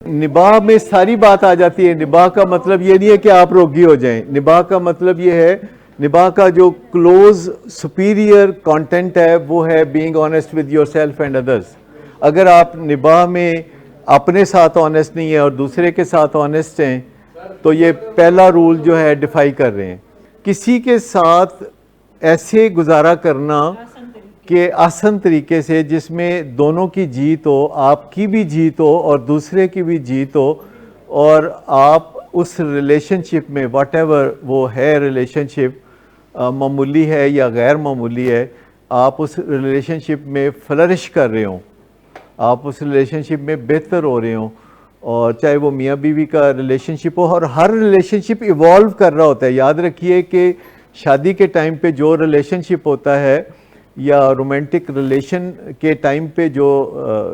نباہ میں ساری بات آ جاتی ہے. نباہ کا مطلب یہ نہیں ہے کہ آپ روگی ہو جائیں. نباہ کا مطلب یہ ہے، نباہ کا جو کلوز سپیریئر کانٹینٹ ہے وہ ہے being honest with your self and others. اگر آپ نباہ میں اپنے ساتھ آنیسٹ نہیں ہیں اور دوسرے کے ساتھ آنیسٹ ہیں تو یہ پہلا رول جو ہے ڈیفائی کر رہے ہیں. کسی کے ساتھ ایسے گزارا کرنا کہ آسان طریقے سے جس میں دونوں کی جیت ہو، آپ کی بھی جیت ہو اور دوسرے کی بھی جیت ہو، اور آپ اس ریلیشن شپ میں واٹ ایور وہ ہے ریلیشن شپ، معمولی ہے یا غیر معمولی ہے، آپ اس ریلیشن شپ میں فلرش کر رہے ہوں، آپ اس ریلیشن شپ میں بہتر ہو رہے ہوں. اور چاہے وہ میاں بیوی کا ریلیشن شپ ہو، اور ہر ریلیشن شپ ایوالو کر رہا ہوتا ہے. یاد رکھیے کہ شادی کے ٹائم پہ جو ریلیشن شپ ہوتا ہے یا رومانٹک ریلیشن کے ٹائم پہ جو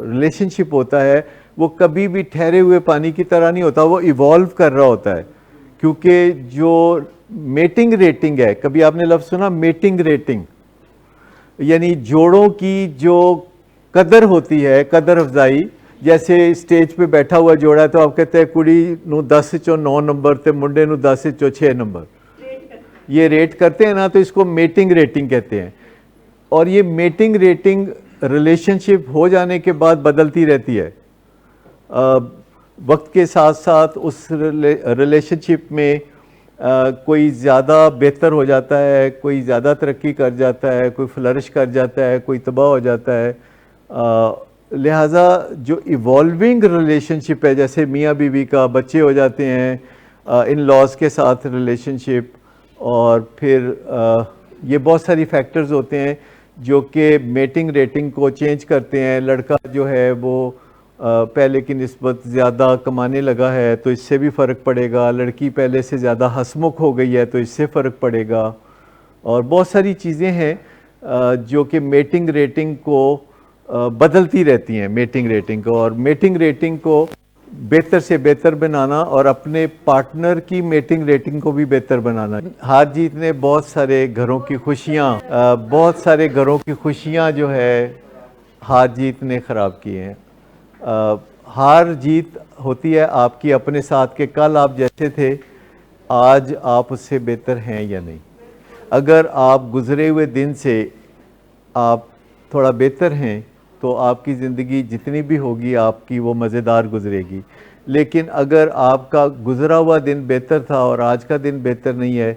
ریلیشن شپ ہوتا ہے وہ کبھی بھی ٹھہرے ہوئے پانی کی طرح نہیں ہوتا، وہ ایوالو کر رہا ہوتا ہے. کیونکہ جو میٹنگ ریٹنگ ہے، کبھی آپ نے لفظ سنا میٹنگ ریٹنگ، یعنی جوڑوں کی جو قدر ہوتی ہے، قدر افزائی. جیسے اسٹیج پہ بیٹھا ہوا جوڑا ہے تو آپ کہتے ہیں کڑی نو 10 چوں 9 نمبر تے منڈے نو 10 چوں 6 نمبر، یہ ریٹ کرتے ہیں نا، تو اس کو میٹنگ ریٹنگ کہتے ہیں. اور یہ میٹنگ ریٹنگ ریلیشن شپ ہو جانے کے بعد بدلتی رہتی ہے. وقت کے ساتھ ساتھ اس ریلیشن شپ میں کوئی زیادہ بہتر ہو جاتا ہے، کوئی زیادہ ترقی کر جاتا ہے، کوئی فلرش کر جاتا ہے، کوئی تباہ ہو جاتا ہے. لہٰذا جو ایوالونگ ریلیشن شپ ہے، جیسے میاں بیوی کا بچے ہو جاتے ہیں، ان لاز کے ساتھ ریلیشن شپ، اور پھر یہ بہت ساری فیکٹرز ہوتے ہیں جو کہ میٹنگ ریٹنگ کو چینج کرتے ہیں. لڑکا جو ہے وہ پہلے کی نسبت زیادہ کمانے لگا ہے تو اس سے بھی فرق پڑے گا، لڑکی پہلے سے زیادہ ہنسمکھ ہو گئی ہے تو اس سے فرق پڑے گا. اور بہت ساری چیزیں ہیں جو کہ میٹنگ ریٹنگ کو بدلتی رہتی ہیں. میٹنگ ریٹنگ کو، اور میٹنگ ریٹنگ کو بہتر سے بہتر بنانا اور اپنے پارٹنر کی میٹنگ ریٹنگ کو بھی بہتر بنانا. ہار جیت نے بہت سارے گھروں کی خوشیاں جو ہے ہار جیت نے خراب کی ہیں. ہار جیت ہوتی ہے آپ کی اپنے ساتھ کہ کل آپ جیسے تھے آج آپ اس سے بہتر ہیں یا نہیں. اگر آپ گزرے ہوئے دن سے آپ تھوڑا بہتر ہیں تو آپ کی زندگی جتنی بھی ہوگی آپ کی وہ مزیدار گزرے گی. لیکن اگر آپ کا گزرا ہوا دن بہتر تھا اور آج کا دن بہتر نہیں ہے،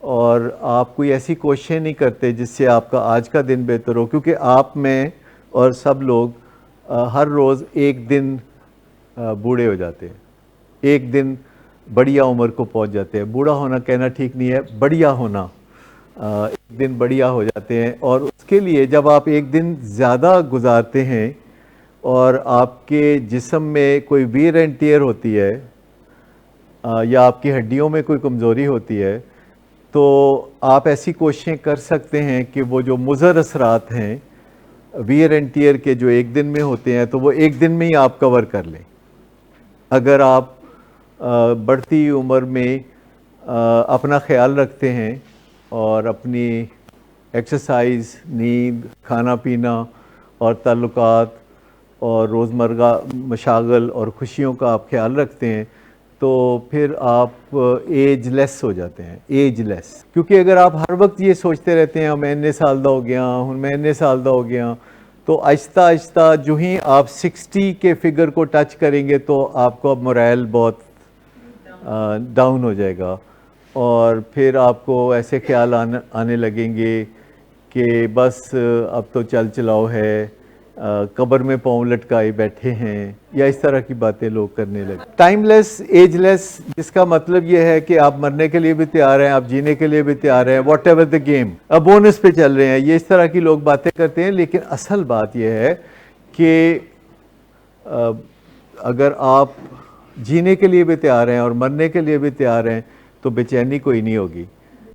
اور آپ کوئی ایسی کوششیں نہیں کرتے جس سے آپ کا آج کا دن بہتر ہو، کیونکہ آپ میں اور سب لوگ ہر روز ایک دن بوڑھے ہو جاتے ہیں، ایک دن بڑھیا عمر کو پہنچ جاتے ہیں. بوڑھا ہونا کہنا ٹھیک نہیں ہے، بڑھیا ہونا، ایک دن بڑھیا ہو جاتے ہیں. اور اس کے لیے جب آپ ایک دن زیادہ گزارتے ہیں اور آپ کے جسم میں کوئی ویئر اینڈ ٹیئر ہوتی ہے یا آپ کی ہڈیوں میں کوئی کمزوری ہوتی ہے، تو آپ ایسی کوششیں کر سکتے ہیں کہ وہ جو مضر اثرات ہیں ویئر اینڈ ٹیئر کے جو ایک دن میں ہوتے ہیں تو وہ ایک دن میں ہی آپ کور کر لیں. اگر آپ بڑھتی عمر میں اپنا خیال رکھتے ہیں اور اپنی ایکسرسائز، نیند، کھانا پینا اور تعلقات اور روزمرہ مشاغل اور خوشیوں کا آپ خیال رکھتے ہیں تو پھر آپ ایج لیس ہو جاتے ہیں. ایج لیس، کیونکہ اگر آپ ہر وقت یہ سوچتے رہتے ہیں میں اتنے سال دا ہو گیا ہوں، میں اتنے سال دا ہو گیا، تو آہستہ آہستہ جو ہی آپ 60 کے فگر کو ٹچ کریں گے تو آپ کو اب مورائل بہت ڈاؤن ہو جائے گا. اور پھر آپ کو ایسے خیال آنے لگیں گے کہ بس اب تو چل چلاؤ ہے، قبر میں پاؤں لٹکائے بیٹھے ہیں، یا اس طرح کی باتیں لوگ کرنے لگے. ٹائم لیس، ایج لیس، جس کا مطلب یہ ہے کہ آپ مرنے کے لیے بھی تیار ہیں، آپ جینے کے لیے بھی تیار ہیں، واٹ ایور دا گیم، اب بونس پہ چل رہے ہیں. یہ اس طرح کی لوگ باتیں کرتے ہیں، لیکن اصل بات یہ ہے کہ اگر آپ جینے کے لیے بھی تیار ہیں اور مرنے کے لیے بھی تیار ہیں تو بے چینی کوئی نہیں ہوگی.